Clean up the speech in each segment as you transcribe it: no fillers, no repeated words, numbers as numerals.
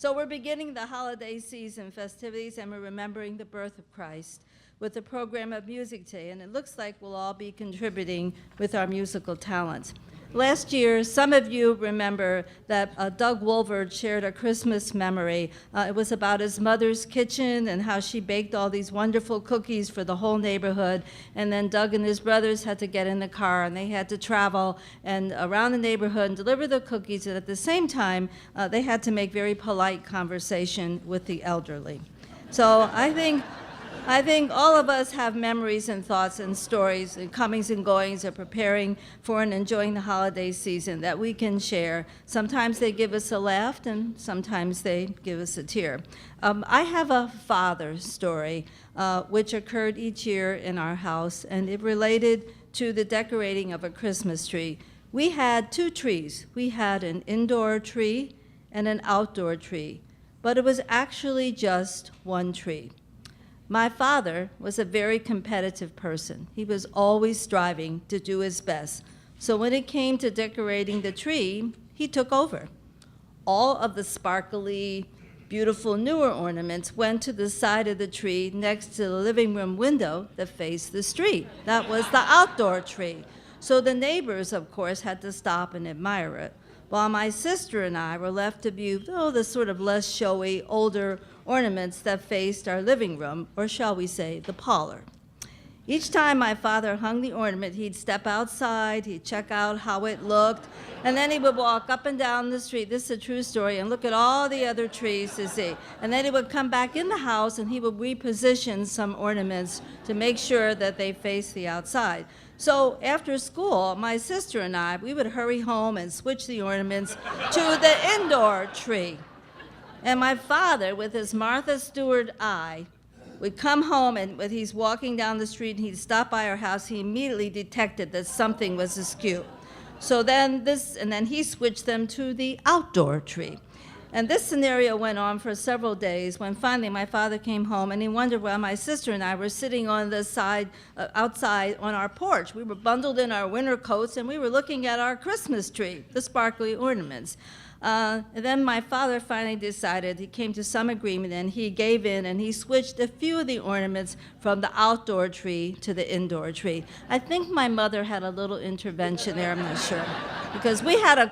So we're beginning the holiday season festivities, and we're remembering the birth of Christ with a program of music today, and it looks like we'll all be contributing with our musical talents. Last year, some of you remember that Doug Wolverd shared a Christmas memory. It was about his mother's kitchen and how she baked all these wonderful cookies for the whole neighborhood. And then Doug and his brothers had to get in the car and they had to travel and around the neighborhood and deliver the cookies. And at the same time, they had to make very polite conversation with the elderly. So I think all of us have memories and thoughts and stories and comings and goings of preparing for and enjoying the holiday season that we can share. Sometimes they give us a laugh and sometimes they give us a tear. I have a father story which occurred each year in our house, and it related to the decorating of a Christmas tree. We had two trees. We had an indoor tree and an outdoor tree, but it was actually just one tree. My father was a very competitive person. He was always striving to do his best. So when it came to decorating the tree, he took over. All of the sparkly, beautiful newer ornaments went to the side of the tree next to the living room window that faced the street. That was the outdoor tree. So the neighbors, of course, had to stop and admire it, while my sister and I were left to view, the sort of less showy, older ornaments that faced our living room, or shall we say, the parlor. Each time my father hung the ornament, he'd step outside, he'd check out how it looked, and then he would walk up and down the street, this is a true story, and look at all the other trees to see. And then he would come back in the house and he would reposition some ornaments to make sure that they faced the outside. So after school, my sister and I, we would hurry home and switch the ornaments to the indoor tree. And my father, with his Martha Stewart eye, would come home, and when he's walking down the street and he'd stop by our house, he immediately detected that something was askew. So then he switched them to the outdoor tree. And this scenario went on for several days when finally my father came home and he wondered why my sister and I were sitting on the side, outside on our porch. We were bundled in our winter coats and we were looking at our Christmas tree, the sparkly ornaments. And then my father finally decided, he came to some agreement, and he gave in and he switched a few of the ornaments from the outdoor tree to the indoor tree. I think my mother had a little intervention there, I'm not sure, because we had a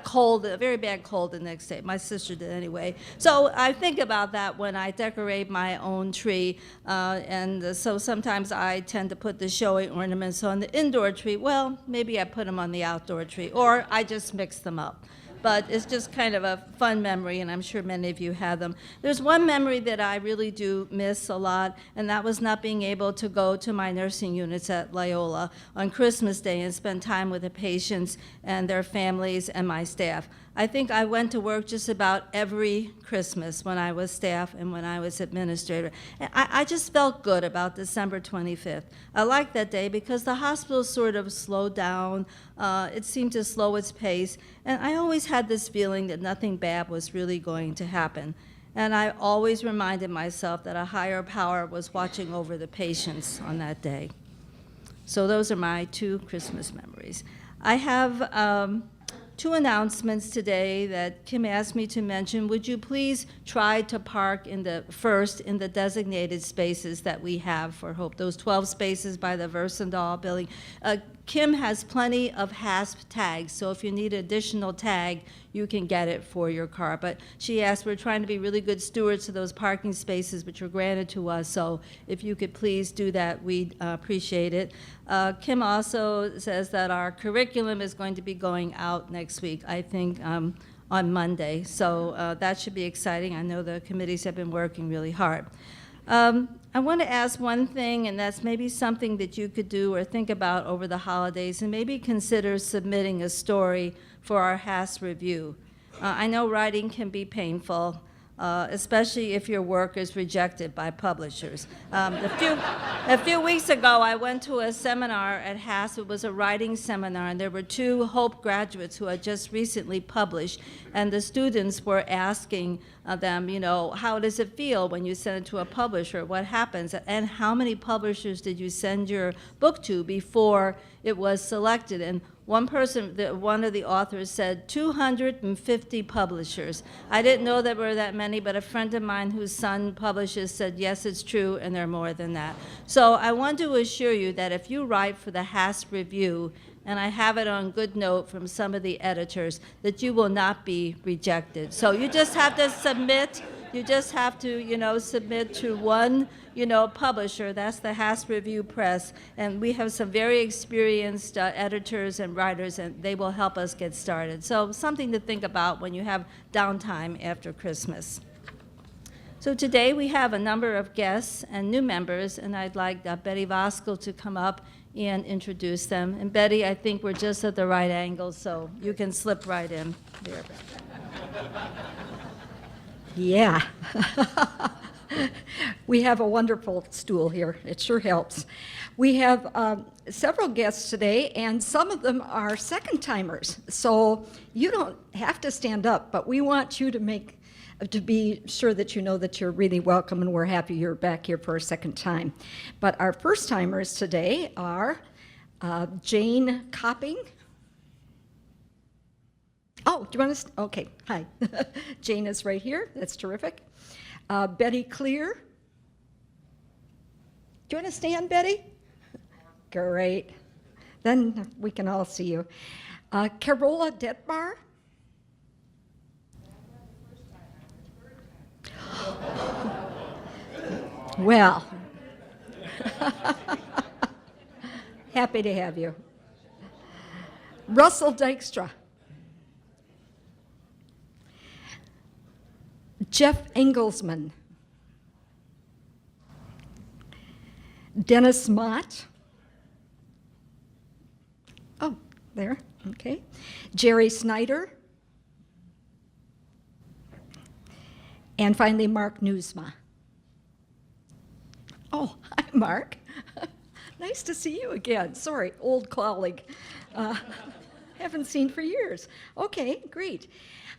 very bad cold the next day. My sister did anyway. So I think about that when I decorate my own tree, and so sometimes I tend to put the showy ornaments on the indoor tree. Well, maybe I put them on the outdoor tree, or I just mix them up. But it's just kind of a fun memory, and I'm sure many of you have them. There's one memory that I really do miss a lot, and that was not being able to go to my nursing units at Loyola on Christmas Day and spend time with the patients and their families and my staff. I think I went to work just about every Christmas when I was staff and when I was administrator. And I just felt good about December 25th. I liked that day because the hospital sort of slowed down. It seemed to slow its pace. And I always had this feeling that nothing bad was really going to happen. And I always reminded myself that a higher power was watching over the patients on that day. So those are my two Christmas memories. I have two announcements today that Kim asked me to mention. Would you please try to park in the designated spaces that we have for Hope, those 12 spaces by the Versandal building. Kim has plenty of HASP tags, so if you need an additional tag, you can get it for your car. But she asked, we're trying to be really good stewards of those parking spaces which were granted to us, so if you could please do that, we'd appreciate it. Kim also says that our curriculum is going to be going out next week, I think on Monday, so that should be exciting. I know the committees have been working really hard. I want to ask one thing, and that's maybe something that you could do or think about over the holidays, and maybe consider submitting a story for our HAS review. I know writing can be painful, especially if your work is rejected by publishers. A few weeks ago, I went to a seminar at HAS. It was a writing seminar, and there were two Hope graduates who had just recently published, and the students were asking them, how does it feel when you send it to a publisher? What happens? And how many publishers did you send your book to before it was selected? And one of the authors said 250 publishers. I didn't know there were that many, but a friend of mine whose son publishes said, yes, it's true, and there are more than that. So I want to assure you that if you write for the HASP Review, and I have it on good note from some of the editors, that you will not be rejected. So you just have to submit. You just have to, submit to one, publisher. That's the HASP Review Press. And we have some very experienced editors and writers, and they will help us get started. So something to think about when you have downtime after Christmas. So today we have a number of guests and new members, and I'd like Betty Voskuil to come up and introduce them. And Betty, I think we're just at the right angle, so you can slip right in there. Yeah. We have a wonderful stool here. It sure helps. We have several guests today, and some of them are second-timers. So you don't have to stand up, but we want you to be sure that you know that you're really welcome, and we're happy you're back here for a second time. But our first-timers today are Jane Copping. Oh, do you want to? Okay, hi. Jane is right here. That's terrific. Betty Clear. Do you want to stand, Betty? Great. Then we can all see you. Carola Detmar. Well, happy to have you. Russell Dykstra. Jeff Engelsman. Dennis Mott. Oh, there, okay. Jerry Snyder. And finally, Mark Newsma. Oh, hi, Mark. Nice to see you again. Sorry, old colleague. Haven't seen for years. Okay, great.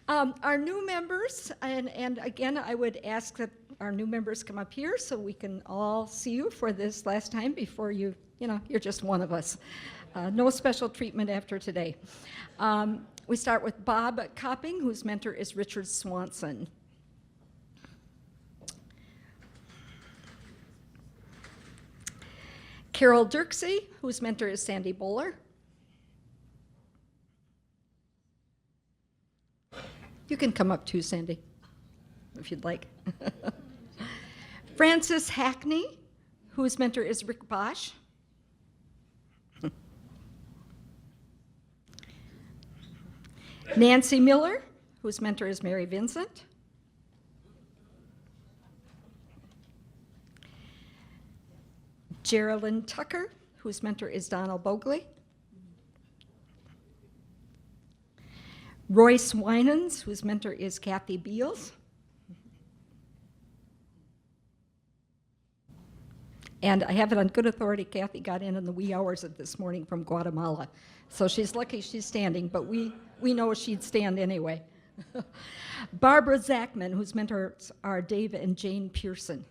Our new members, and again, I would ask that our new members come up here so we can all see you for this last time before you're just one of us. No special treatment after today. We start with Bob Copping, whose mentor is Richard Swanson. Carol Dirksey, whose mentor is Sandy Bowler. You can come up too, Sandy, if you'd like. Frances Hackney, whose mentor is Rick Bosch. Nancy Miller, whose mentor is Mary Vincent. Geraldine Tucker, whose mentor is Donald Bogley. Royce Winans, whose mentor is Kathy Beals. And I have it on good authority, Kathy got in the wee hours of this morning from Guatemala. So she's lucky she's standing, but we know she'd stand anyway. Barbara Zachman, whose mentors are Dave and Jane Pearson.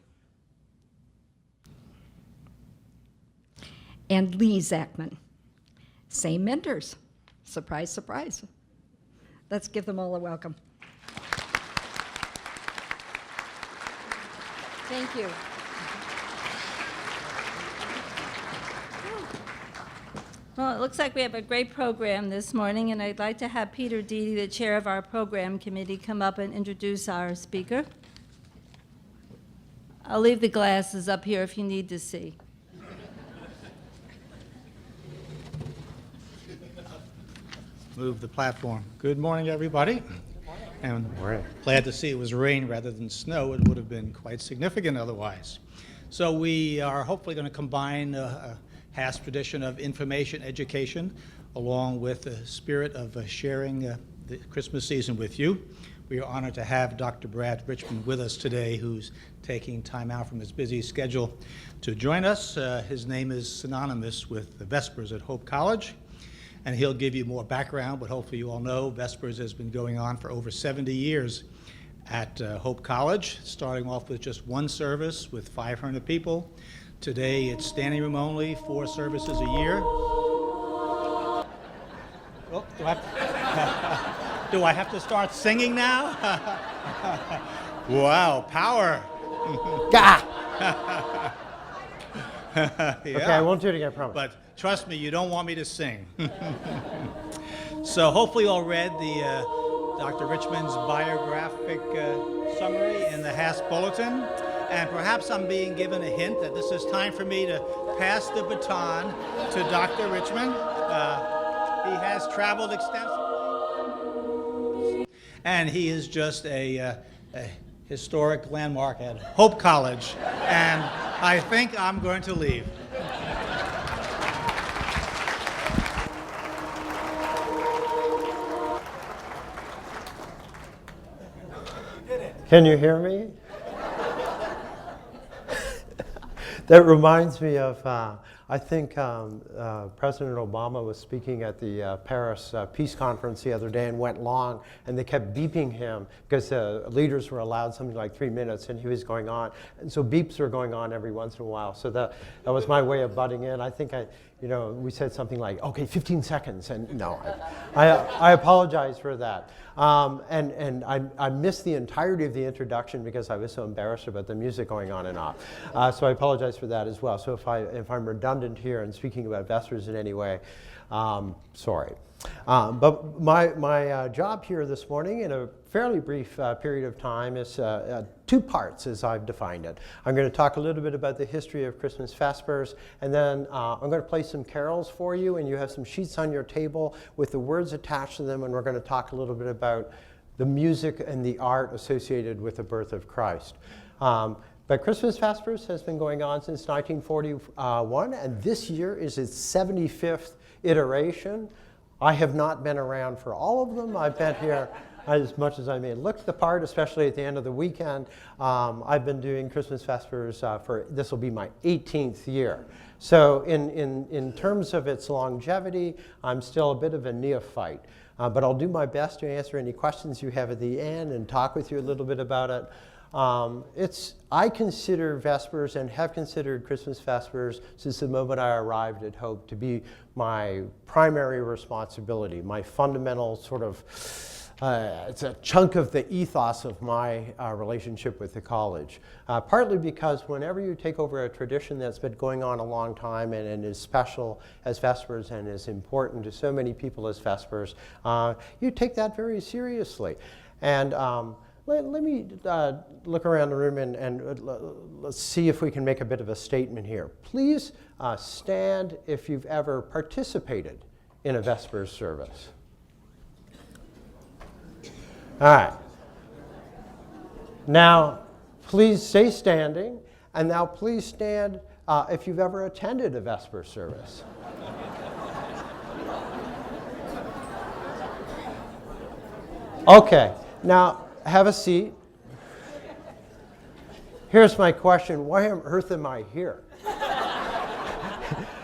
And Lee Zachman. Same mentors. Surprise, surprise. Let's give them all a welcome. Thank you. Well, it looks like we have a great program this morning, and I'd like to have Peter Deedy, the chair of our program committee, come up and introduce our speaker. I'll leave the glasses up here if you need to see. Move the platform. Good morning, everybody. And we're glad to see it was rain rather than snow. It would have been quite significant otherwise. So we are hopefully going to combine a HASP tradition of information education along with the spirit of sharing the Christmas season with you. We are honored to have Dr. Brad Richmond with us today, who's taking time out from his busy schedule to join us. His name is synonymous with the Vespers at Hope College. And he'll give you more background, but hopefully you all know Vespers has been going on for over 70 years at Hope College, starting off with just one service with 500 people. Today it's standing room only, 4 services a year. Do I have to start singing now? Wow, power. Gah! Yeah. Okay, I won't do it again, I promise. But trust me, you don't want me to sing. So hopefully you all read the Dr. Richmond's biographic summary in the Haas Bulletin. And perhaps I'm being given a hint that this is time for me to pass the baton to Dr. Richmond. He has traveled extensively. And he is just a historic landmark at Hope College. And I think I'm going to leave. Can you hear me? That reminds me of, I think President Obama was speaking at the Paris Peace Conference the other day and went long, and they kept beeping him because leaders were allowed something like 3 minutes, and he was going on. And so beeps were going on every once in a while. So that was my way of butting in. I think we said something like, okay, 15 seconds, and no, I apologize for that. And I missed the entirety of the introduction because I was so embarrassed about the music going on and off. So I apologize for that as well. So if I'm redundant here and speaking about Vespers in any way, sorry. But my job here this morning in a fairly brief period of time is two parts as I've defined it. I'm going to talk a little bit about the history of Christmas Vespers, and then I'm going to play some carols for you, and you have some sheets on your table with the words attached to them, and we're going to talk a little bit about the music and the art associated with the birth of Christ. But Christmas Vespers has been going on since 1941, and this year is its 75th iteration. I have not been around for all of them. I've been here as much as I may look the part, especially at the end of the weekend. I've been doing Christmas Vespers this will be my 18th year. So in terms of its longevity, I'm still a bit of a neophyte. But I'll do my best to answer any questions you have at the end and talk with you a little bit about it. I consider Vespers and have considered Christmas Vespers since the moment I arrived at Hope to be my primary responsibility, my fundamental sort of, it's a chunk of the ethos of my relationship with the college. Partly because whenever you take over a tradition that's been going on a long time and is special as Vespers and is important to so many people as Vespers, you take that very seriously. And let me look around the room and let's see if we can make a bit of a statement here. Please stand if you've ever participated in a Vespers service. All right. Now, please stay standing, and now please stand if you've ever attended a Vespers service. Okay, now have a seat. Here's my question. Why on earth am I here?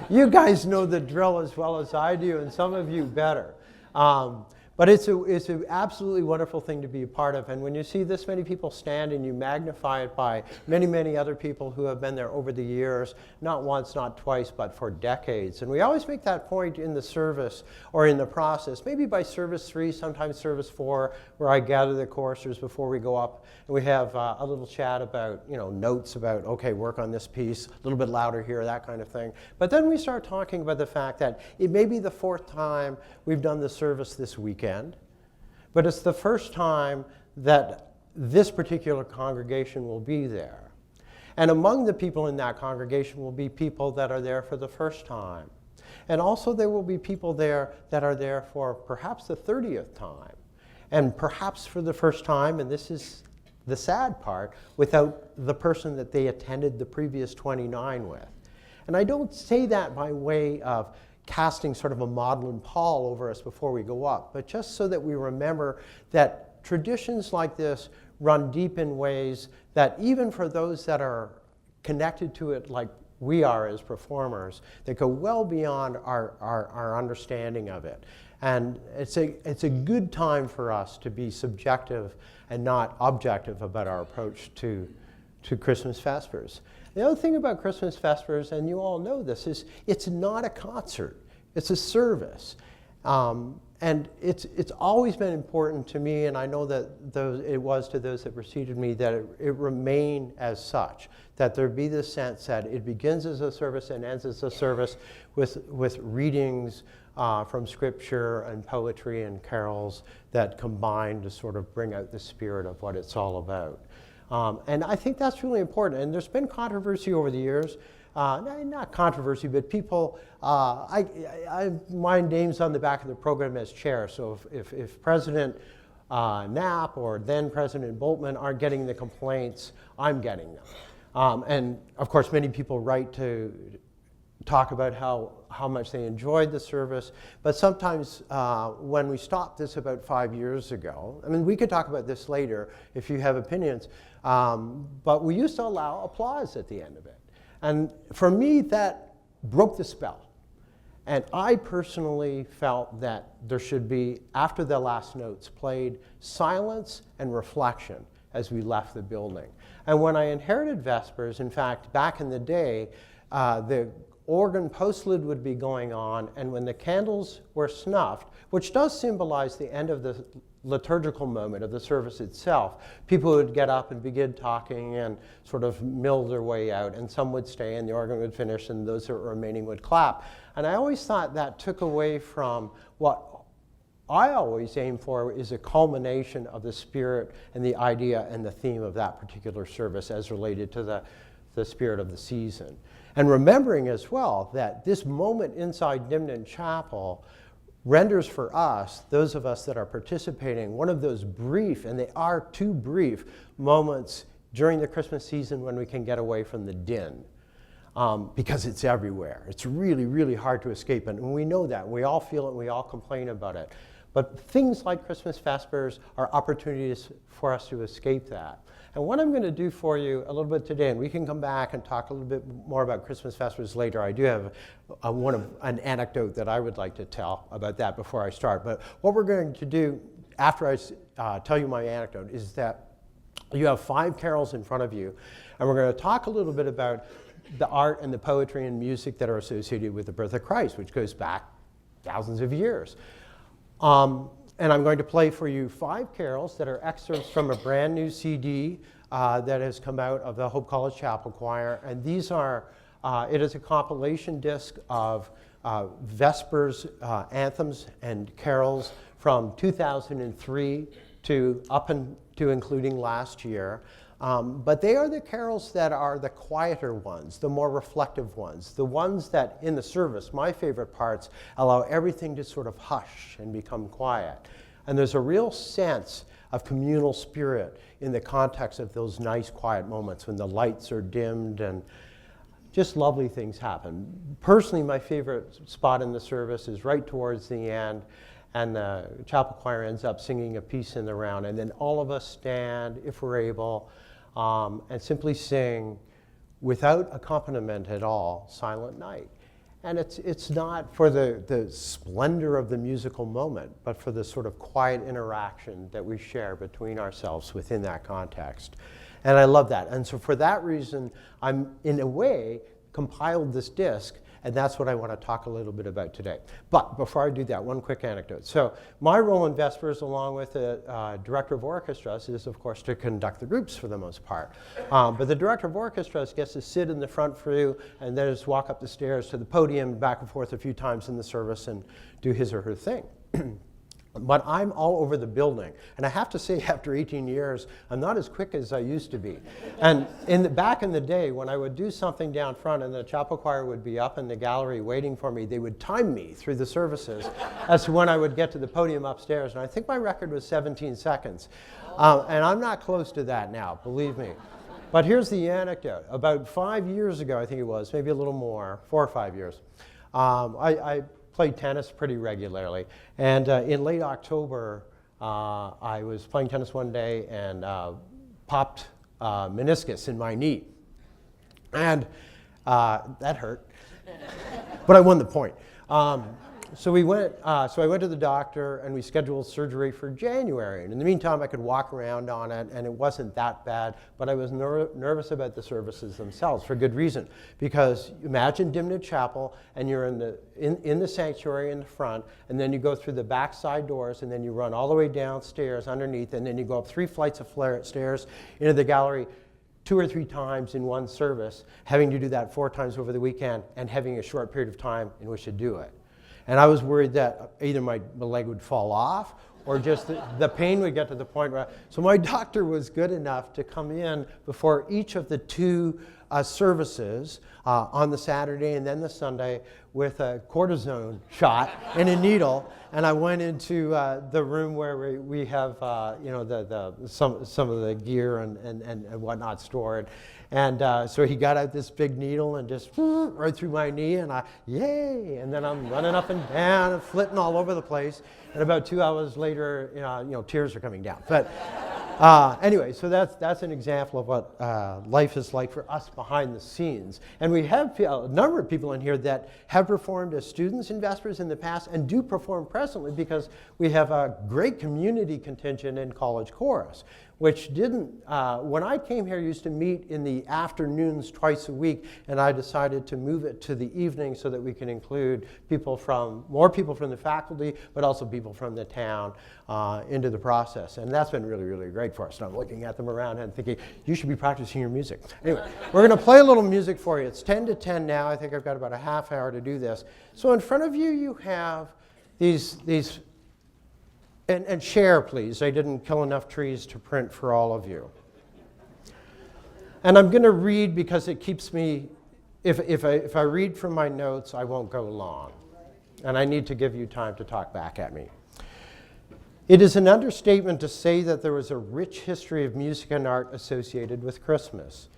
You guys know the drill as well as I do, and some of you better. But it's an absolutely wonderful thing to be a part of. And when you see this many people stand and you magnify it by many, many other people who have been there over the years, not once, not twice, but for decades. And we always make that point in the service or in the process, maybe by service 3, sometimes service 4, where I gather the choristers before we go up. And we have a little chat about, notes about, okay, work on this piece, a little bit louder here, that kind of thing. But then we start talking about the fact that it may be the 4th time we've done the service this weekend. But it's the first time that this particular congregation will be there. And among the people in that congregation will be people that are there for the first time. And also there will be people there that are there for perhaps the 30th time. And perhaps for the first time, and this is the sad part, without the person that they attended the previous 29 with. And I don't say that by way of casting sort of a maudlin pall over us before we go up, but just so that we remember that traditions like this run deep in ways that even for those that are connected to it like we are as performers, that go well beyond our understanding of it. And it's a good time for us to be subjective and not objective about our approach to Christmas Vespers. The other thing about Christmas Vespers, and you all know this, is it's not a concert. It's a service. And and it's always been important to me, and I know that it was to those that preceded me, that it remain as such, that there be this sense that it begins as a service and ends as a service with readings from scripture and poetry and carols that combine to sort of bring out the spirit of what it's all about. And I think that's really important. And there's been controversy over the years. Not controversy, but people, my name's on the back of the program as chair. So if President Knapp or then President Boltman aren't getting the complaints, I'm getting them. And of course, many people write to talk about how much they enjoyed the service. But sometimes when we stopped this about 5 years ago, I mean, we could talk about this later if you have opinions, but we used to allow applause at the end of it. And for me, that broke the spell. And I personally felt that there should be, after the last notes played, silence and reflection as we left the building. And when I inherited Vespers, in fact, back in the day, the organ postlude would be going on, and when the candles were snuffed, which does symbolize the end of the liturgical moment of the service itself, people would get up and begin talking and sort of mill their way out, and some would stay and the organ would finish and those that were remaining would clap. And I always thought that took away from what I always aim for is a culmination of the spirit and the idea and the theme of that particular service as related to the spirit of the season. And remembering as well that this moment inside Dimnan Chapel renders for us, those of us that are participating, one of those brief, and they are too brief, moments during the Christmas season when we can get away from the din. Because it's everywhere. It's really, really hard to escape. And we know that. We all feel it. We all complain about it. But things like Christmas Vespers are opportunities for us to escape that. And what I'm going to do for you a little bit today, and we can come back and talk a little bit more about Christmas Vespers later. I do have an anecdote that I would like to tell about that before I start. But what we're going to do after I tell you my anecdote is that you have 5 carols in front of you, and we're going to talk a little bit about the art and the poetry and music that are associated with the birth of Christ, which goes back thousands of years. And I'm going to play for you 5 carols that are excerpts from a brand new CD that has come out of the Hope College Chapel Choir. And these are, it is a compilation disc of Vespers anthems and carols from 2003 to up to including last year. But they are the carols that are the quieter ones, the more reflective ones, the ones that in the service, my favorite parts, allow everything to sort of hush and become quiet. And there's a real sense of communal spirit in the context of those nice quiet moments when the lights are dimmed and just lovely things happen. Personally, my favorite spot in the service is right towards the end, and the chapel choir ends up singing a piece in the round, and then all of us stand, if we're able, and simply sing without accompaniment at all, Silent Night. And it's not for the splendor of the musical moment, but for the sort of quiet interaction that we share between ourselves within that context. And I love that. And so for that reason, I'm, in a way, compiled this disc, and that's what I want to talk a little bit about today. But before I do that, one quick anecdote. So my role in Vespers, along with the Director of Orchestras, is, of course, to conduct the groups for the most part. But the Director of Orchestras gets to sit in the front for you and then just walk up the stairs to the podium back and forth a few times in the service and do his or her thing. But I'm all over the building. And I have to say, after 18 years, I'm not as quick as I used to be. And back in the day, when I would do something down front and the chapel choir would be up in the gallery waiting for me, they would time me through the services as to when I would get to the podium upstairs. And I think my record was 17 seconds. And I'm not close to that now, believe me. But here's the anecdote. About 5 years ago, I think it was, maybe a little more, 4 or 5 years, I played tennis pretty regularly. And in late October, I was playing tennis one day and popped meniscus in my knee. And that hurt. But I won the point. So we went. So I went to the doctor, and we scheduled surgery for January. And in the meantime, I could walk around on it, and it wasn't that bad. But I was nervous about the services themselves for good reason. Because imagine Dimna Chapel, and you're in the sanctuary in the front, and then you go through the back side doors, and then you run all the way downstairs underneath, and then you go up 3 flights of stairs into the gallery 2 or 3 times in one service, having to do that 4 times over the weekend, and having a short period of time in which to do it. And I was worried that either my leg would fall off or just the pain would get to the point where... So my doctor was good enough to come in before each of the 2 services on the Saturday and then the Sunday with a cortisone shot and a needle. And I went into the room where we have some of the gear and whatnot stored. And so he got out this big needle and just right through my knee, and yay! And then I'm running up and down and flitting all over the place. And about 2 hours later, tears are coming down. But anyway, so that's an example of what life is like for us behind the scenes. And we have a number of people in here that have performed as students in Vespers in the past and do perform presently, because we have a great community contingent in college chorus, which didn't, when I came here, used to meet in the afternoons twice a week, and I decided to move it to the evening so that we can include more people from the faculty, but also people from the town into the process. And that's been really, really great for us. And I'm looking at them around and thinking, you should be practicing your music. Anyway, we're going to play a little music for you. It's 10 to 10 now. I think I've got about a half hour to do this. So in front of you, you have these and share, please. I didn't kill enough trees to print for all of you. And I'm going to read because it keeps me, if I read from my notes, I won't go long. And I need to give you time to talk back at me. It is an understatement to say that there was a rich history of music and art associated with Christmas.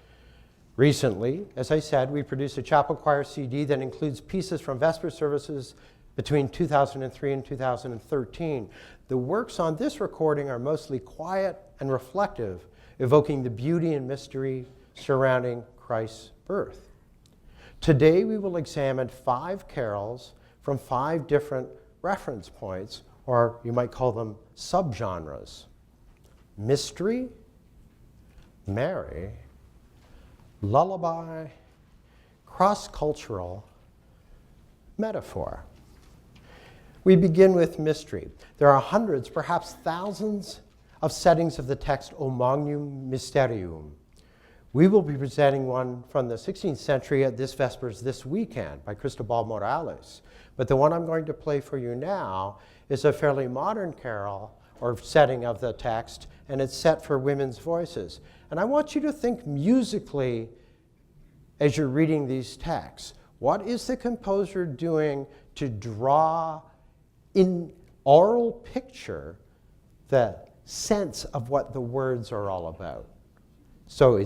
Recently, as I said, we produced a chapel choir CD that includes pieces from Vesper services between 2003 and 2013. The works on this recording are mostly quiet and reflective, evoking the beauty and mystery surrounding Christ's birth. Today we will examine 5 carols from 5 different reference points, or you might call them subgenres: mystery, Mary, lullaby, cross-cultural, metaphor. We begin with mystery. There are hundreds, perhaps thousands, of settings of the text O Magnum Mysterium. We will be presenting one from the 16th century at this Vespers this weekend by Cristobal Morales. But the one I'm going to play for you now is a fairly modern carol or setting of the text, and it's set for women's voices. And I want you to think musically as you're reading these texts. What is the composer doing to draw in oral picture the sense of what the words are all about? So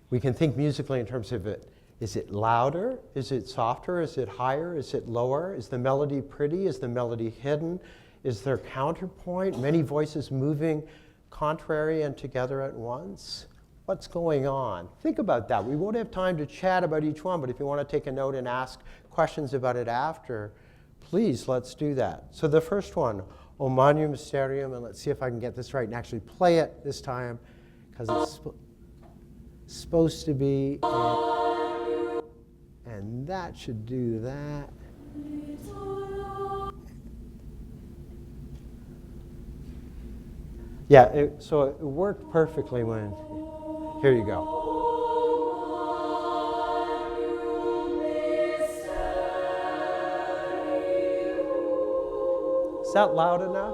we can think musically in terms of it. Is it louder? Is it softer? Is it higher? Is it lower? Is the melody pretty? Is the melody hidden? Is there counterpoint? Many voices moving contrary and together at once? What's going on? Think about that. We won't have time to chat about each one, but if you want to take a note and ask questions about it after, please, let's do that. So the first one, O Magnum Mysterium, and let's see if I can get this right and actually play it this time, because it's supposed to be, and that should do that. Yeah, so it worked perfectly when, here you go. Is that loud enough?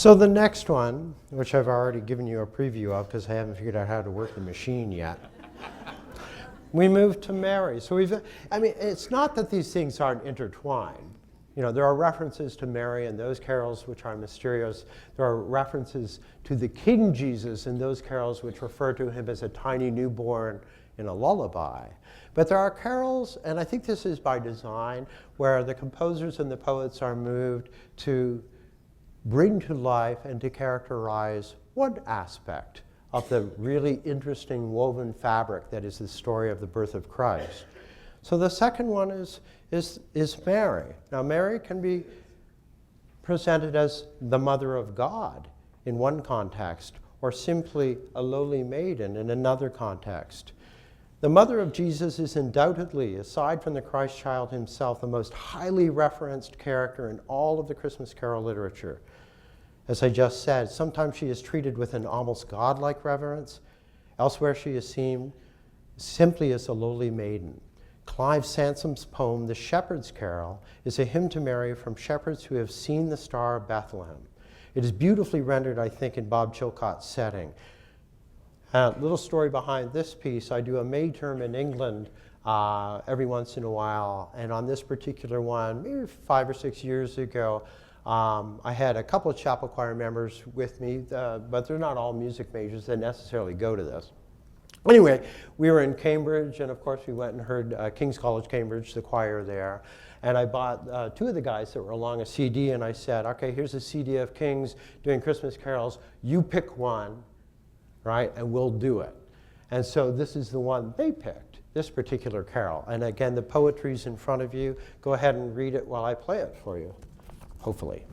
So the next one, which I've already given you a preview of because I haven't figured out how to work the machine yet, we move to Mary. So it's not that these things aren't intertwined. There are references to Mary in those carols which are mysterious. There are references to the King Jesus in those carols which refer to him as a tiny newborn in a lullaby. But there are carols, and I think this is by design, where the composers and the poets are moved to bring to life and to characterize one aspect of the really interesting woven fabric that is the story of the birth of Christ. So the second one is Mary. Now, Mary can be presented as the mother of God in one context, or simply a lowly maiden in another context. The mother of Jesus is undoubtedly, aside from the Christ child himself, the most highly referenced character in all of the Christmas carol literature. As I just said, sometimes she is treated with an almost godlike reverence. Elsewhere, she is seen simply as a lowly maiden. Clive Sansom's poem, The Shepherd's Carol, is a hymn to Mary from shepherds who have seen the Star of Bethlehem. It is beautifully rendered, I think, in Bob Chilcott's setting. A little story behind this piece, I do a May term in England every once in a while, and on this particular one, maybe 5 or 6 years ago, I had a couple of chapel choir members with me, but they're not all music majors that necessarily go to this. Anyway, we were in Cambridge, and of course we went and heard King's College, Cambridge, the choir there. And I bought 2 of the guys that were along a CD, and I said, okay, here's a CD of Kings doing Christmas carols. You pick one, right, and we'll do it. And so this is the one they picked, this particular carol. And again, the poetry's in front of you. Go ahead and read it while I play it for you, hopefully.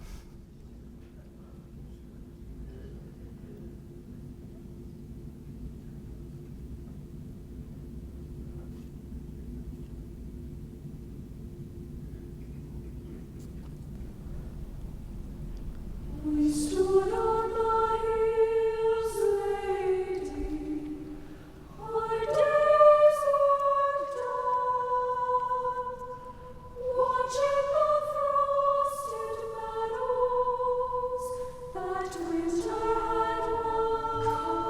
We stood on the hills, lady, our days were done, watching the frosted meadows that winter had come.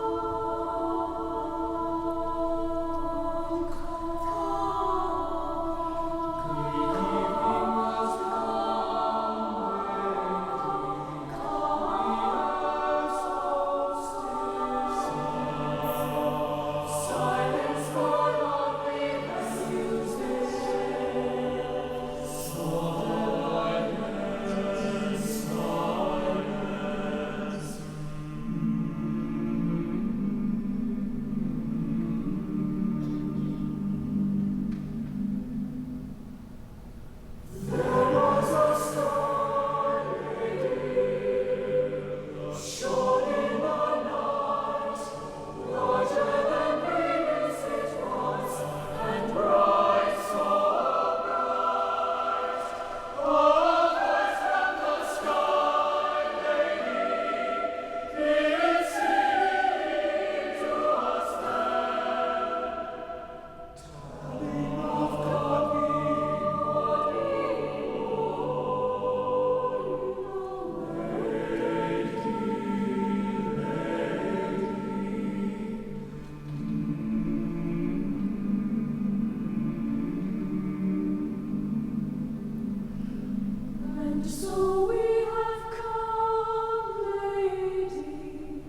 So we have come, lady,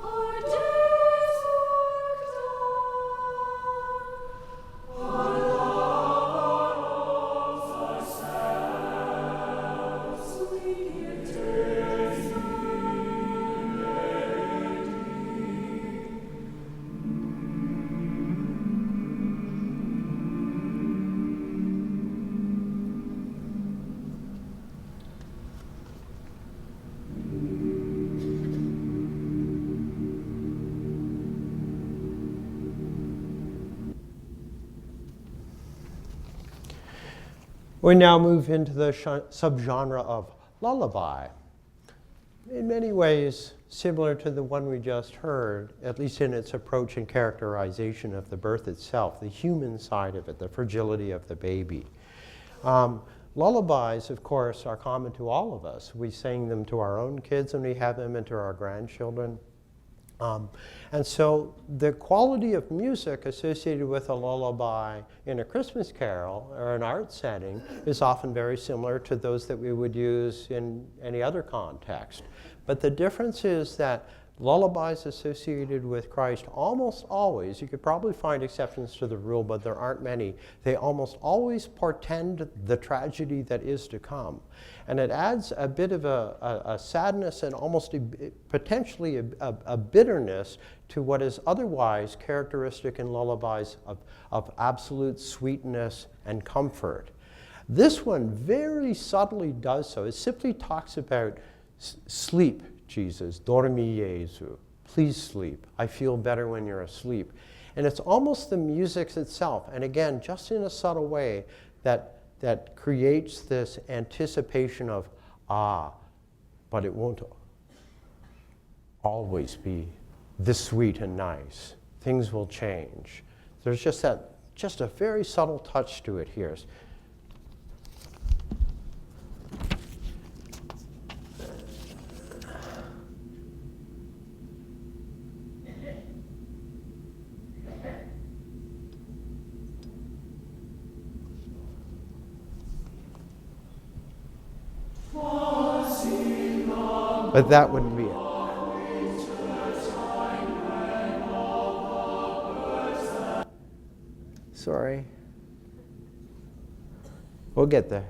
our day's work done, our love, our hopes, ourselves, we give to thee, We now move into the subgenre of lullaby. In many ways, similar to the one we just heard, at least in its approach and characterization of the birth itself, the human side of it, the fragility of the baby. Lullabies, of course, are common to all of us. We sing them to our own kids and we have them into our grandchildren. And so the quality of music associated with a lullaby in a Christmas carol or an art setting is often very similar to those that we would use in any other context. But the difference is that lullabies associated with Christ almost always, you could probably find exceptions to the rule, but there aren't many, they almost always portend the tragedy that is to come. And it adds a bit of a sadness and almost potentially a bitterness to what is otherwise characteristic in lullabies of absolute sweetness and comfort. This one very subtly does so. It simply talks about sleep, Jesus, dormi Jesu, please sleep. I feel better when you're asleep. And it's almost the music itself, and again, just in a subtle way, that creates this anticipation of, but it won't always be this sweet and nice. Things will change. There's just a very subtle touch to it here. But that wouldn't be it. Sorry. We'll get there.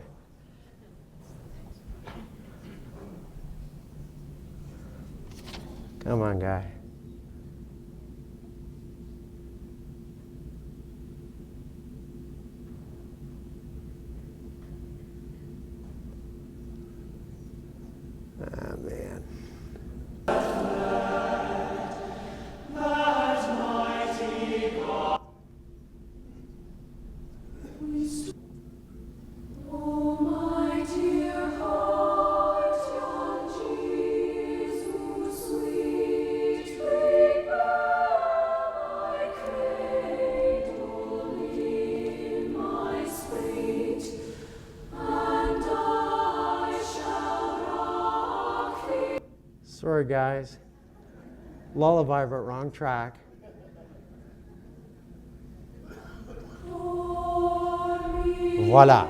Come on, guy. Ah, man. Oh, my dear heart, young Jesus, sweet my cradle in my sweet, and I shall rock thee. Sorry, guys. Lullaby, but wrong track. Voila.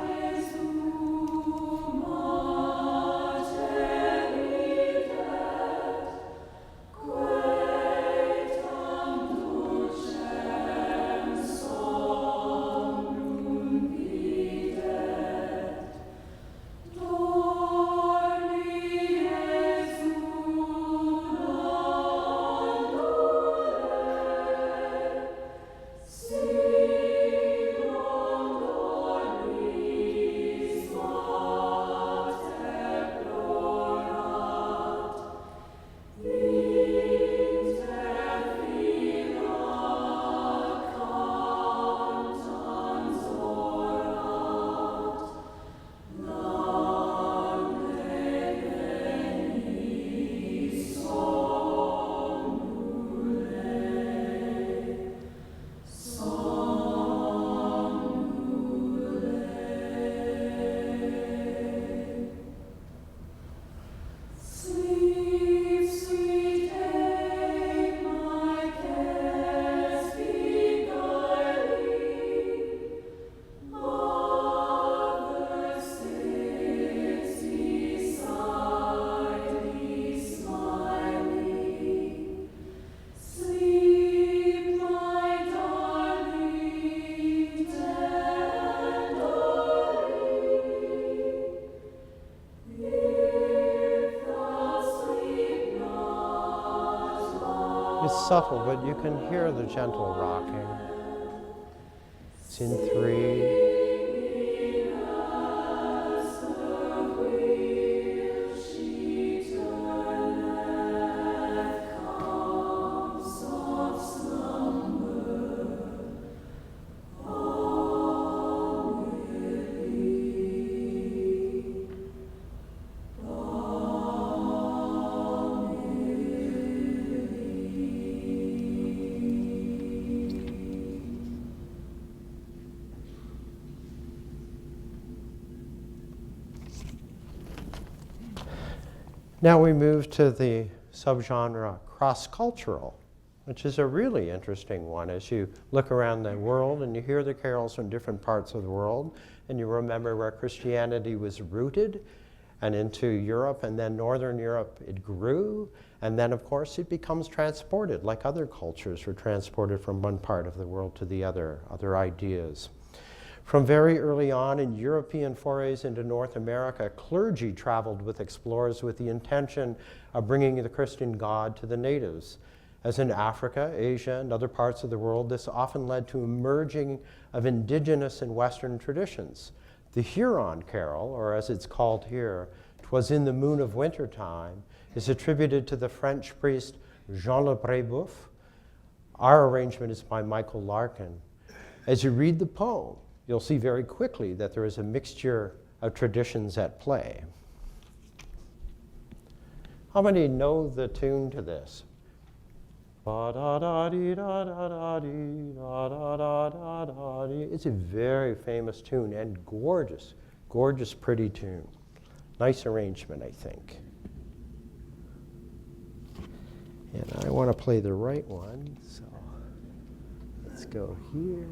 It's subtle, but you can hear the gentle rocking. It's in 3. Now we move to the subgenre cross-cultural, which is a really interesting one as you look around the world and you hear the carols from different parts of the world, and you remember where Christianity was rooted and into Europe, and then Northern Europe it grew, and then of course it becomes transported like other cultures were transported from one part of the world to the other ideas. From very early on in European forays into North America, clergy traveled with explorers with the intention of bringing the Christian God to the natives. As in Africa, Asia, and other parts of the world, this often led to a merging of indigenous and Western traditions. The Huron carol, or as it's called here, "'Twas in the Moon of Wintertime," is attributed to the French priest Jean Le Brébeuf. Our arrangement is by Michael Larkin. As you read the poem, you'll see very quickly that there is a mixture of traditions at play. How many know the tune to this? It's a very famous tune and gorgeous, gorgeous, pretty tune. Nice arrangement, I think. And I want to play the right one, so let's go here.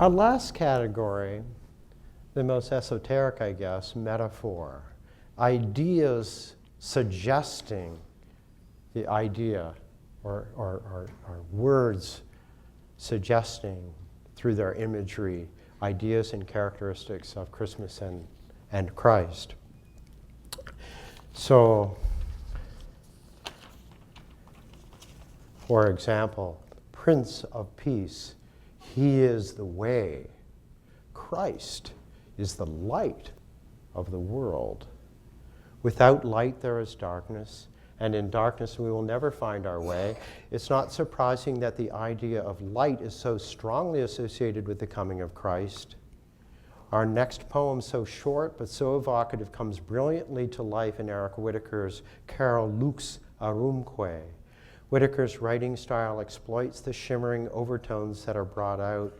Our last category, the most esoteric, I guess, metaphor. Ideas suggesting the idea or words suggesting through their imagery ideas and characteristics of Christmas and Christ. So, for example, Prince of Peace, he is the way. Christ is the light of the world. Without light there is darkness, and in darkness we will never find our way. It's not surprising that the idea of light is so strongly associated with the coming of Christ. Our next poem, so short but so evocative, comes brilliantly to life in Eric Whittaker's carol Lux Arumque. Whittaker's writing style exploits the shimmering overtones that are brought out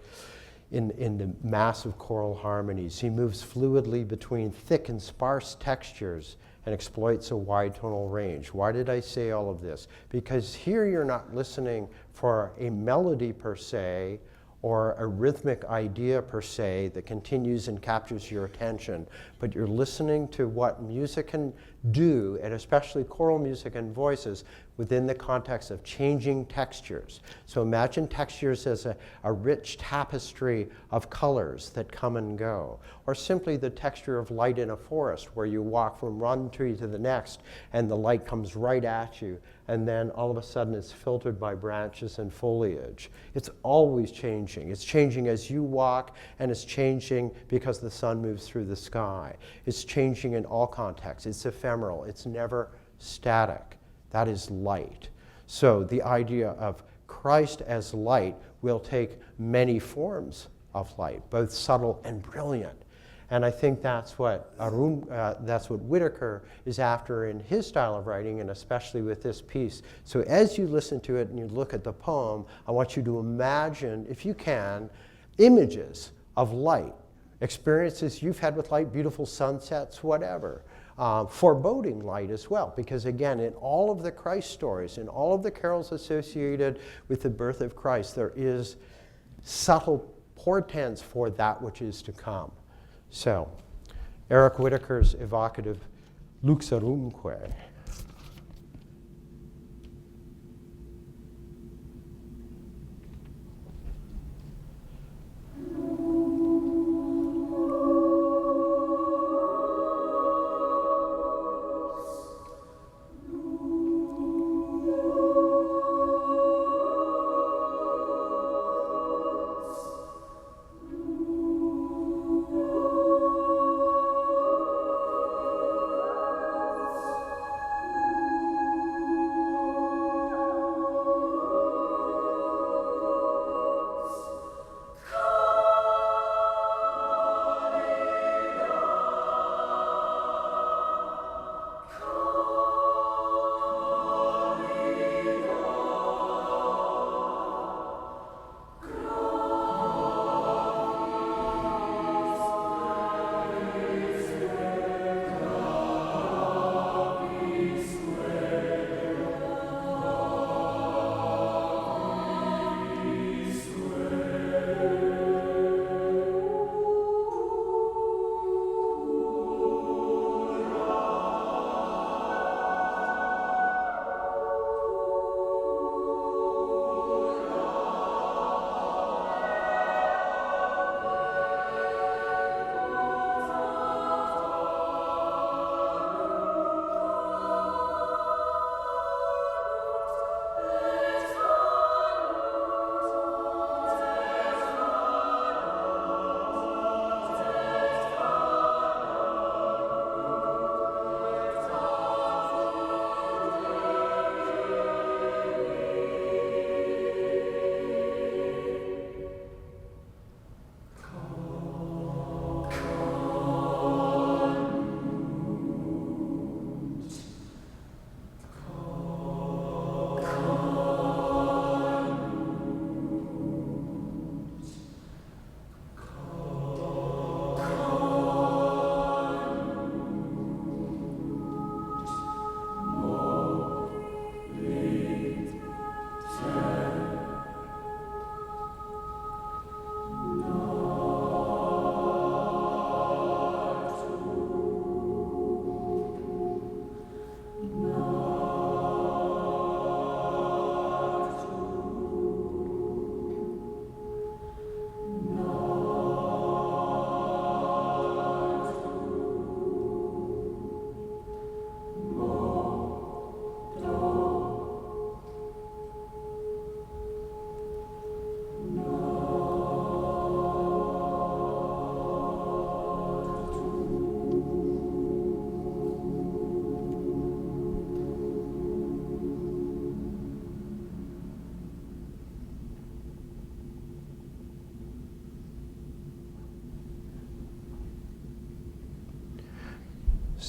in the massive choral harmonies. He moves fluidly between thick and sparse textures and exploits a wide tonal range. Why did I say all of this? Because here you're not listening for a melody per se, or a rhythmic idea per se that continues and captures your attention, but you're listening to what music can do, and especially choral music and voices, within the context of changing textures. So imagine textures as a rich tapestry of colors that come and go, or simply the texture of light in a forest where you walk from one tree to the next and the light comes right at you, and then all of a sudden it's filtered by branches and foliage. It's always changing. It's changing as you walk, and it's changing because the sun moves through the sky. It's changing in all contexts. It's ephemeral. It's never static. That is light. So the idea of Christ as light will take many forms of light, both subtle and brilliant. And I think that's what Whittaker is after in his style of writing, and especially with this piece. So as you listen to it and you look at the poem, I want you to imagine, if you can, images of light, experiences you've had with light, beautiful sunsets, whatever. Foreboding light as well, because again, in all of the Christ stories, in all of the carols associated with the birth of Christ, there is subtle portents for that which is to come. So, Eric Whittaker's evocative Lux Arumque.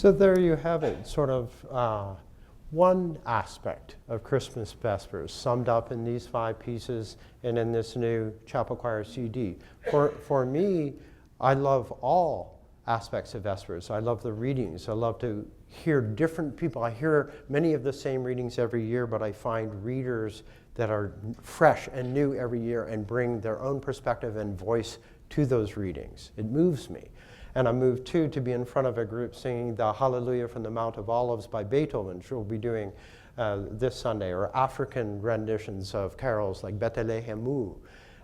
So there you have it, sort of one aspect of Christmas Vespers summed up in these 5 pieces and in this new chapel choir CD. For me, I love all aspects of Vespers. I love the readings. I love to hear different people. I hear many of the same readings every year, but I find readers that are fresh and new every year and bring their own perspective and voice to those readings. It moves me. And I'm moved too to be in front of a group singing the Hallelujah from the Mount of Olives by Beethoven, which we'll be doing this Sunday, or African renditions of carols like Bethlehemu.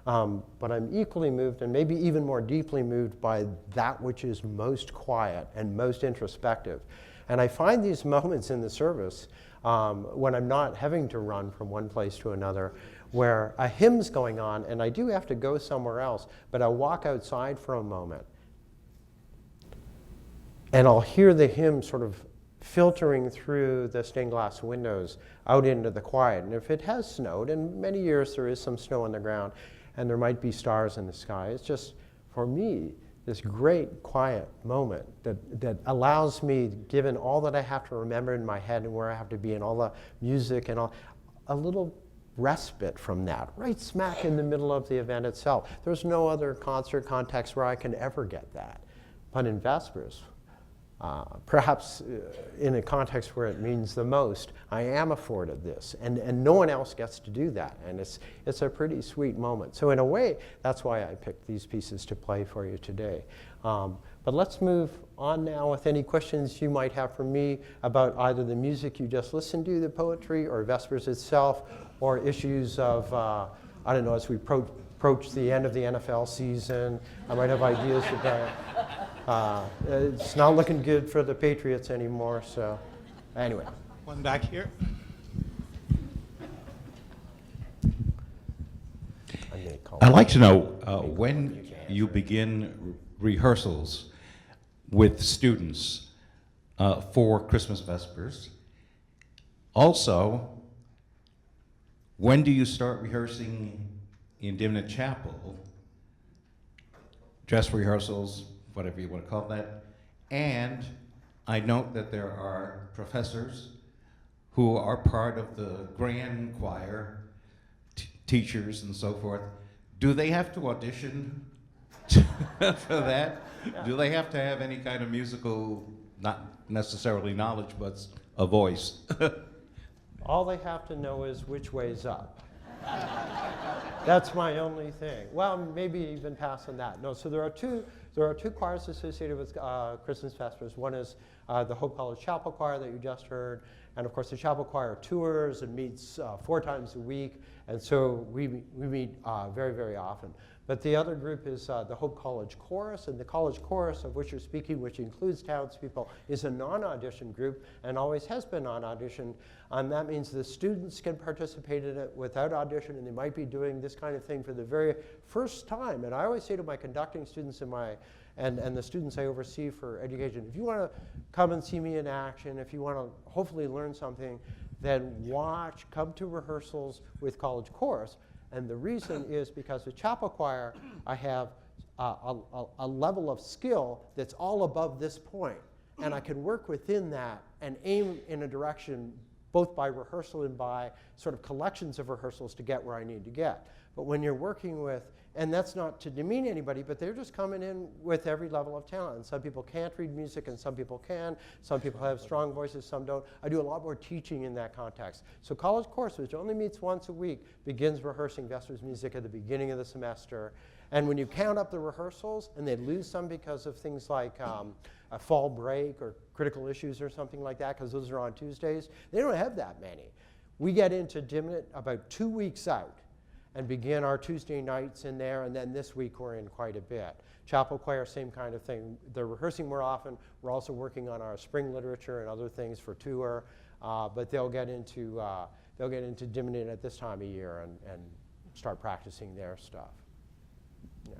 But I'm equally moved, and maybe even more deeply moved, by that which is most quiet and most introspective. And I find these moments in the service when I'm not having to run from one place to another, where a hymn's going on, and I do have to go somewhere else, but I'll walk outside for a moment, and I'll hear the hymn sort of filtering through the stained glass windows out into the quiet. And if it has snowed, and many years there is some snow on the ground, and there might be stars in the sky, it's just, for me, this great quiet moment that allows me, given all that I have to remember in my head and where I have to be and all the music and all, a little respite from that, right smack in the middle of the event itself. There's no other concert context where I can ever get that. But in Vespers, perhaps in a context where it means the most, I am afforded this, and no one else gets to do that, and it's a pretty sweet moment. So in a way, that's why I picked these pieces to play for you today. But let's move on now with any questions you might have for me about either the music you just listened to, the poetry, or Vespers itself, or issues of, I don't know, as we approach the end of the NFL season, I might have ideas about it's not looking good for the Patriots anymore, so anyway. One back here. I'd like to know when you begin rehearsals with students for Christmas Vespers. Also, when do you start rehearsing in Dimnit Chapel? Dress rehearsals, whatever you want to call that. And I note that there are professors who are part of the grand choir, teachers and so forth. Do they have to audition for that? Do they have to have any kind of musical, not necessarily knowledge, but a voice? All they have to know is which way's up. That's my only thing. Well, maybe even past on that. No, so there are two choirs associated with Christmas Vespers. One is the Hope College Chapel Choir that you just heard, and of course the chapel choir tours and meets 4 times a week, and so we meet very, very often. But the other group is the Hope College Chorus, and the College Chorus of which you're speaking, which includes townspeople, is a non-audition group and always has been non-audition. And that means the students can participate in it without audition, and they might be doing this kind of thing for the very first time. And I always say to my conducting students and the students I oversee for education, if you want to come and see me in action, if you want to hopefully learn something, then come to rehearsals with College Chorus. And the reason is because with chapel choir, I have a level of skill that's all above this point. And I can work within that and aim in a direction both by rehearsal and by sort of collections of rehearsals to get where I need to get. But when you're working with, and that's not to demean anybody, but they're just coming in with every level of talent. And some people can't read music and some people can. Some people have strong voices, some don't. I do a lot more teaching in that context. So College Chorus, which only meets once a week, begins rehearsing Vespers music at the beginning of the semester. And when you count up the rehearsals, and they lose some because of things like a fall break or critical issues or something like that, because those are on Tuesdays, they don't have that many. We get into Dimnit about 2 weeks out and begin our Tuesday nights in there, and then this week we're in quite a bit. Chapel choir, same kind of thing. They're rehearsing more often. We're also working on our spring literature and other things for tour, but they'll get into Dimnit at this time of year and start practicing their stuff. Yeah.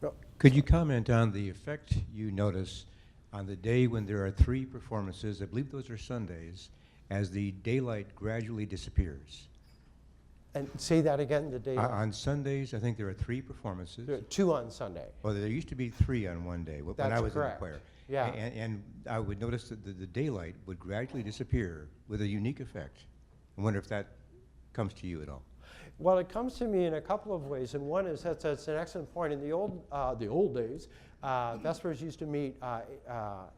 Well, Could you comment on the effect you notice on the day when there are 3 performances, I believe those are Sundays, as the daylight gradually disappears? And say that again, the day. On Sundays, I think there are 3 performances. There are 2 on Sunday. Well, there used to be 3 on one day when I That's was correct. in the choir. Yeah. And I would notice that the daylight would gradually disappear with a unique effect. I wonder if that comes to you at all. Well, it comes to me in a couple of ways, and one is that's an excellent point. In the old days, Vespers used to meet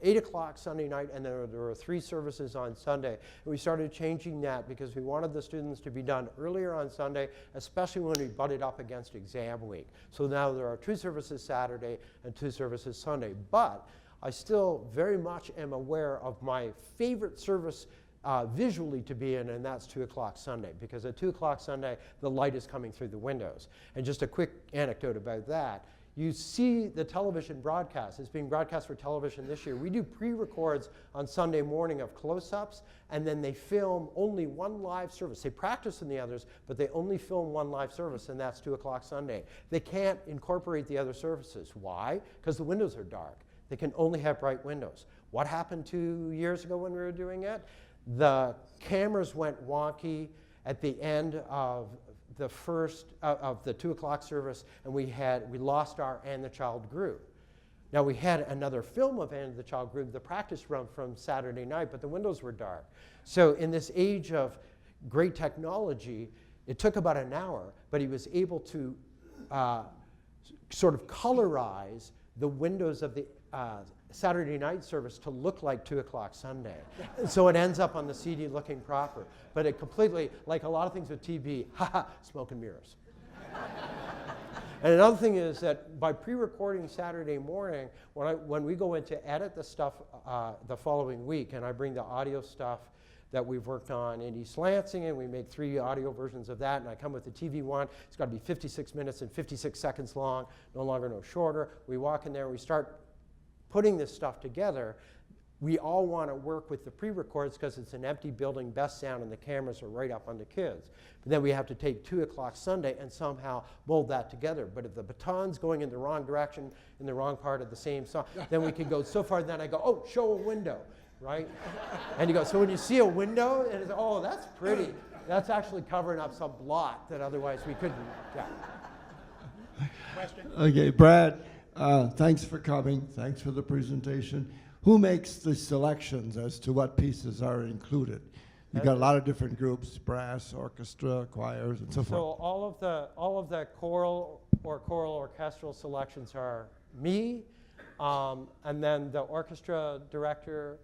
8 o'clock Sunday night, and there were 3 services on Sunday. And we started changing that because we wanted the students to be done earlier on Sunday, especially when we butted up against exam week. So now there are 2 services Saturday and 2 services Sunday. But I still very much am aware of my favorite service visually to be in, and that's 2 o'clock Sunday, because at 2 o'clock Sunday, the light is coming through the windows. And just a quick anecdote about that, you see the television broadcast. It's being broadcast for television this year. We do pre-records on Sunday morning of close-ups, and then they film only 1 live service. They practice in the others, but they only film 1 live service, and that's 2 o'clock Sunday. They can't incorporate the other services. Why? Because the windows are dark. They can only have bright windows. What happened 2 years ago when we were doing it? The cameras went wonky at the end of the first of the 2 o'clock service, and we lost our And the Child Grew. Now we had another film of And the Child Grew, the practice run from Saturday night, but the windows were dark. So in this age of great technology, it took about an hour, but he was able to sort of colorize the windows of the Saturday night service to look like 2 o'clock Sunday. So it ends up on the CD looking proper. But it completely, like a lot of things with TV, smoke and mirrors. And another thing is that by pre-recording Saturday morning, when we go in to edit the stuff the following week, and I bring the audio stuff that we've worked on in East Lansing, and we make 3 audio versions of that, and I come with the TV one. It's got to be 56 minutes and 56 seconds long, no longer, no shorter. We walk in there, and we start putting this stuff together. We all want to work with the pre-records because it's an empty building, best sound, and the cameras are right up on the kids. But then we have to take 2 o'clock Sunday and somehow mold that together. But if the baton's going in the wrong direction, in the wrong part of the same song, then we can go so far, then I go, oh, show a window, right? And you go, so when you see a window, and it's, oh, that's pretty. That's actually covering up some blot that otherwise we couldn't get. Question? Okay, Brad, thanks for coming. Thanks for the presentation. Who makes the selections as to what pieces are included? You've got a lot of different groups, brass, orchestra, choirs, and so forth. So all of the choral orchestral selections are me, and then the orchestra director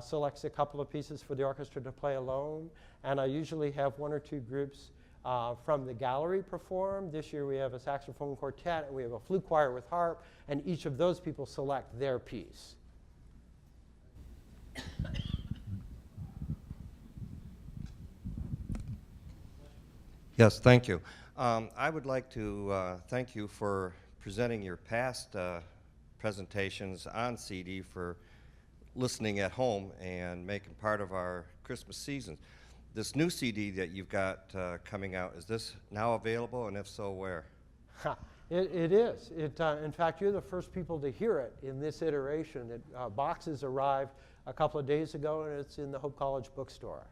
selects a couple of pieces for the orchestra to play alone, and I usually have 1 or 2 groups from the gallery perform. This year we have a saxophone quartet, and we have a flute choir with harp, and each of those people select their piece. Yes, thank you. I would like to thank you for presenting your past presentations on CD for listening at home and making part of our Christmas season. This new CD that you've got coming out, is this now available, and if so, where? It is. In fact, you're the first people to hear it in this iteration. Boxes arrived a couple of days ago, and it's in the Hope College bookstore.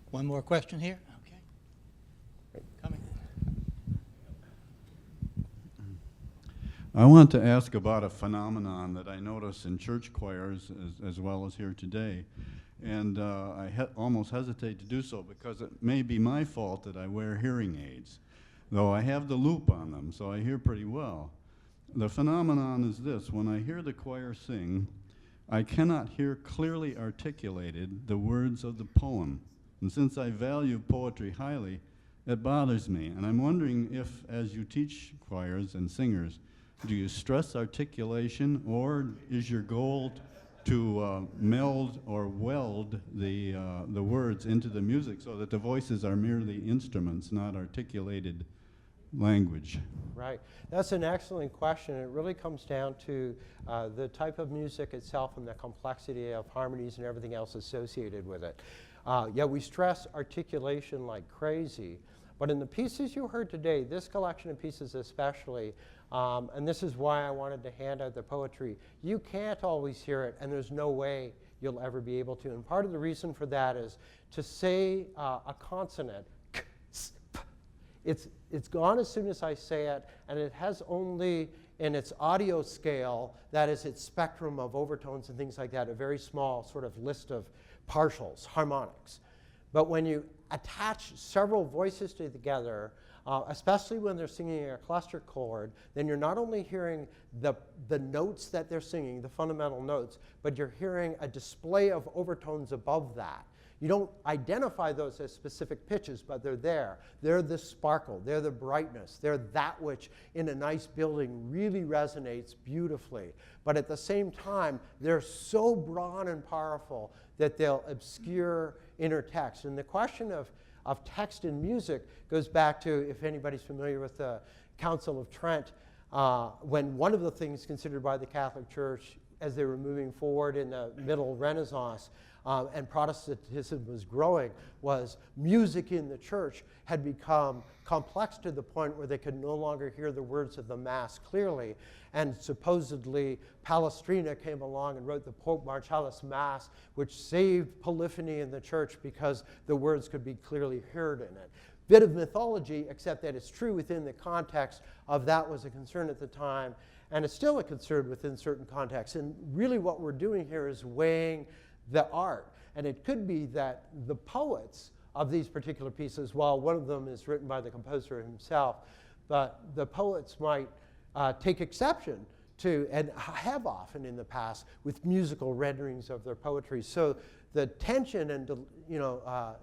One more question here. Okay. Coming. I want to ask about a phenomenon that I notice in church choirs as well as here today. And I almost hesitate to do so because it may be my fault that I wear hearing aids, though I have the loop on them, so I hear pretty well. The phenomenon is this: when I hear the choir sing, I cannot hear clearly articulated the words of the poem. And since I value poetry highly, it bothers me. And I'm wondering if, as you teach choirs and singers, do you stress articulation, or is your goal to meld or weld the words into the music so that the voices are merely instruments, not articulated language? Right. That's an excellent question. It really comes down to the type of music itself and the complexity of harmonies and everything else associated with it. Yeah, we stress articulation like crazy, but in the pieces you heard today, this collection of pieces especially, and this is why I wanted to hand out the poetry, you can't always hear it, and there's no way you'll ever be able to. And part of the reason for that is to say a consonant, k, s, p, it's gone as soon as I say it, and it has only in its audio scale, that is its spectrum of overtones and things like that, a very small sort of list of partials, harmonics. But when you attach several voices together, especially when they're singing a cluster chord, then you're not only hearing the notes that they're singing, the fundamental notes, but you're hearing a display of overtones above that. You don't identify those as specific pitches, but they're there. They're the sparkle, they're the brightness, they're that which in a nice building really resonates beautifully. But at the same time, they're so broad and powerful that they'll obscure inner text. And the question of text in music goes back to, if anybody's familiar with the Council of Trent, when one of the things considered by the Catholic Church as they were moving forward in the Middle Renaissance and Protestantism was growing, was music in the church had become complex to the point where they could no longer hear the words of the Mass clearly. And supposedly Palestrina came along and wrote the Pope Marcellus Mass, which saved polyphony in the church because the words could be clearly heard in it. Bit of mythology, except that it's true within the context of that was a concern at the time, and it's still a concern within certain contexts. And really what we're doing here is weighing the art. And it could be that the poets of these particular pieces, while one of them is written by the composer himself, but the poets might take exception to, and have often in the past, with musical renderings of their poetry. So the tension and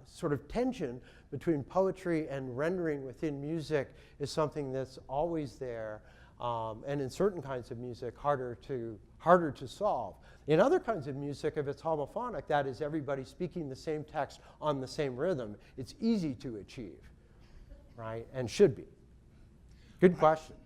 sort of tension between poetry and rendering within music is something that's always there, and in certain kinds of music harder to solve. In other kinds of music, if it's homophonic, that is everybody speaking the same text on the same rhythm, it's easy to achieve, right? And should be. Good question.